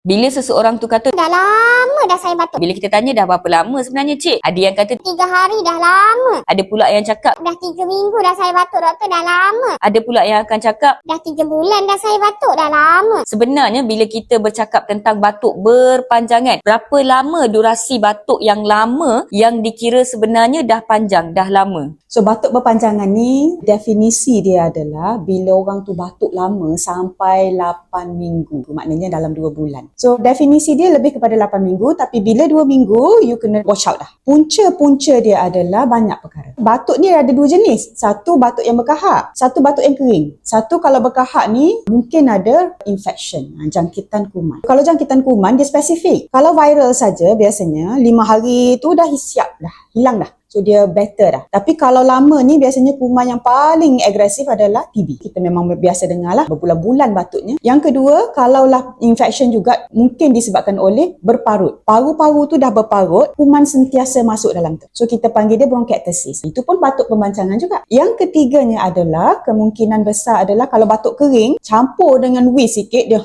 Bila seseorang tu kata, Dah lama dah saya batuk. bila kita tanya dah berapa lama sebenarnya cik? Ada yang kata 3 hari dah lama. ada pula yang cakap, Dah 3 minggu dah saya batuk doktor, dah lama. ada pula yang akan cakap. Dah 3 bulan dah saya batuk, dah lama. Sebenarnya bila kita bercakap tentang batuk berpanjangan, berapa lama durasi batuk yang lama yang dikira sebenarnya dah panjang, dah lama? So batuk berpanjangan ni definisi dia adalah bila orang tu batuk lama sampai 8 minggu. Maknanya dalam 2 bulan. So definisi dia lebih kepada 8 minggu, tapi bila 2 minggu you kena watch out dah. Punca-punca dia adalah banyak perkara. Batuk ni ada 2 jenis. Satu batuk yang berkahak, satu batuk yang kering. Satu kalau berkahak ni mungkin ada infection, jangkitan kuman. Kalau jangkitan kuman dia spesifik. Kalau viral saja biasanya 5 hari tu dah siap dah, hilang dah. So dia better dah. Tapi kalau lama ni biasanya kuman yang paling agresif adalah TB. Kita memang biasa dengar lah berbulan-bulan batuknya. Yang kedua, kalaulah infection juga mungkin disebabkan oleh berparut. Paru-paru tu dah berparut, kuman sentiasa masuk dalam tu. So kita panggil dia bronchiectasis. Itu pun batuk pembancangan juga. Yang ketiganya adalah kemungkinan besar adalah kalau batuk kering campur dengan wheeze sikit dia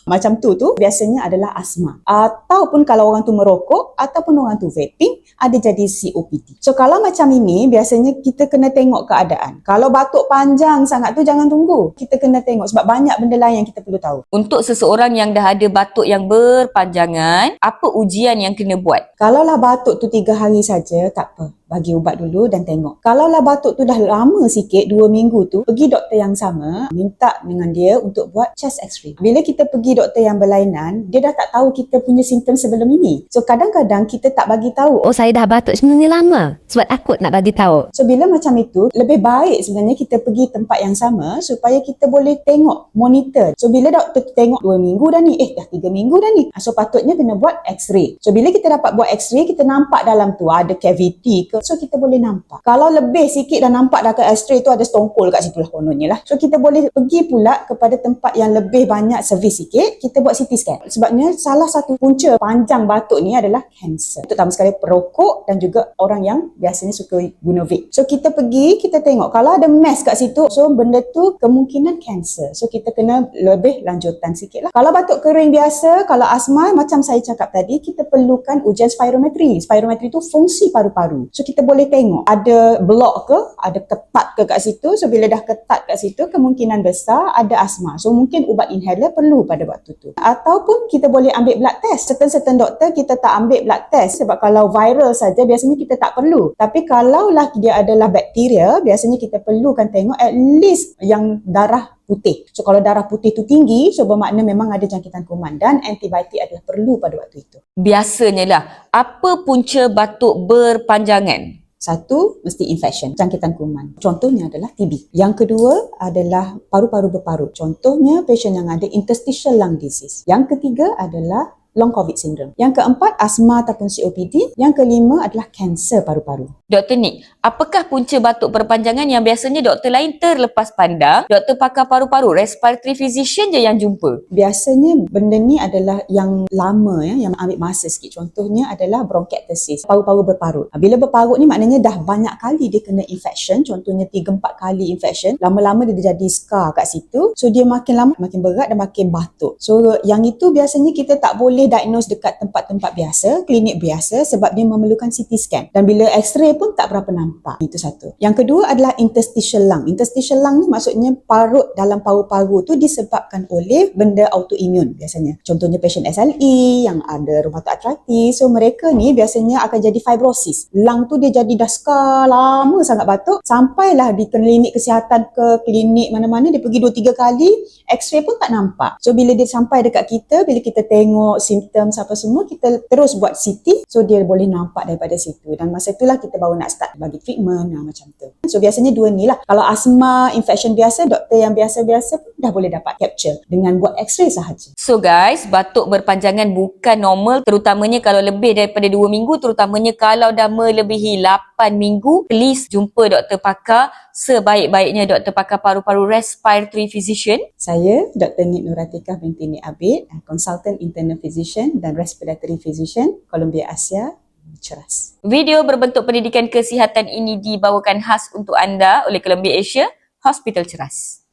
macam tu biasanya adalah asma. Ataupun kalau orang tu merokok ataupun orang tu vaping ada jadi COPD. So kalau macam ini biasanya kita kena tengok keadaan. Kalau batuk panjang sangat tu jangan tunggu. Kita kena tengok sebab banyak benda lain yang kita perlu tahu. Untuk seseorang yang dah ada batuk yang berpanjangan, apa ujian yang kena buat? Kalaulah batuk tu 3 hari saja tak apa. Bagi ubat dulu dan tengok. Kalaulah batuk tu dah lama sikit, 2 minggu tu, pergi doktor yang sama, minta dengan dia untuk buat chest x-ray. Bila kita pergi doktor yang berlainan, dia dah tak tahu kita punya simptom sebelum ini. So kadang-kadang kita tak bagi tahu. Oh, saya dah batuk sebenarnya lama sebab takut nak bagi tahu. So bila macam itu, lebih baik sebenarnya kita pergi tempat yang sama supaya kita boleh tengok, monitor. So bila doktor tengok 2 minggu dah ni, dah 3 minggu dah ni. So patutnya kena buat x-ray. So bila kita dapat buat x-ray, kita nampak dalam tu ada cavity ke. So kita boleh nampak. Kalau lebih sikit dah nampak dah ke x-ray tu ada stongkol kat situ lah kononnya lah. So kita boleh pergi pula kepada tempat yang lebih banyak servis sikit, kita buat CT scan. Sebabnya salah satu punca panjang batuk ni adalah kanser. Terutama sekali perokok dan juga orang yang biasanya suka guna vape. So kita pergi, kita tengok. Kalau ada mass kat situ, so benda tu kemungkinan kanser. So kita kena lebih lanjutan sikit lah. Kalau batuk kering biasa, kalau asma macam saya cakap tadi, kita perlukan ujian spirometri. Spirometri tu fungsi paru-paru. So kita boleh tengok ada blok ke, ada ketat ke kat situ. So bila dah ketat kat situ, kemungkinan besar ada asma. So mungkin ubat inhaler perlu pada waktu tu. Ataupun kita boleh ambil blood test. Certain doktor kita tak ambil blood test sebab kalau viral saja biasanya kita tak perlu. Tapi kalaulah dia adalah bakteria, biasanya kita perlukan tengok at least yang darah putih. So kalau darah putih tu tinggi, so bermakna memang ada jangkitan kuman dan antibiotik adalah perlu pada waktu itu. Biasanya lah, apa punca batuk berpanjangan? Satu, mesti infection, jangkitan kuman. Contohnya adalah TB. Yang kedua adalah paru-paru berparut. Contohnya pasien yang ada interstitial lung disease. Yang ketiga adalah long COVID syndrome. Yang keempat, asma ataupun COPD. Yang kelima adalah kanser paru-paru. Dr. Nick, apakah punca batuk berpanjangan yang biasanya doktor lain terlepas pandang, doktor pakar paru-paru, respiratory physician je yang jumpa? Biasanya benda ni adalah yang lama yang ambil masa sikit. Contohnya adalah bronchiectasis, paru-paru berparut. Bila berparut ni maknanya dah banyak kali dia kena infection, contohnya 3-4 kali infection, lama-lama dia jadi scar kat situ. So dia makin lama makin berat dan makin batuk. So yang itu biasanya kita tak boleh diagnose dekat tempat-tempat biasa, klinik biasa sebab dia memerlukan CT scan. Dan bila x-ray pun tak berapa nampak. Itu satu. Yang kedua adalah interstitial lung. Interstitial lung ni maksudnya parut dalam paru-paru tu disebabkan oleh benda autoimun biasanya. Contohnya pasien SLE yang ada rheumatoid arthritis. So mereka ni biasanya akan jadi fibrosis. Lung tu dia jadi dah scar lama sangat batuk. Sampailah di klinik kesihatan ke klinik mana-mana dia pergi 2-3 kali, x-ray pun tak nampak. So bila dia sampai dekat kita, bila kita tengok simptom apa semua, kita terus buat CT. So dia boleh nampak daripada situ. Dan masa itulah kita baru nak start bagi treatment macam tu. So biasanya 2 ni lah. Kalau asma, infection biasa, doktor yang biasa-biasa pun dah boleh dapat capture dengan buat x-ray sahaja. So guys, batuk berpanjangan bukan normal, terutamanya kalau lebih daripada 2 minggu, terutamanya kalau dah melebihi 8 minggu, please jumpa doktor pakar, sebaik-baiknya doktor pakar paru-paru respiratory physician. Saya Dr. Nick Nuratikah binti Nick Abid, consultant internal physician dan respiratory physician Columbia Asia Ceras. Video berbentuk pendidikan kesihatan ini dibawakan khas untuk anda oleh Columbia Asia Hospital Ceras.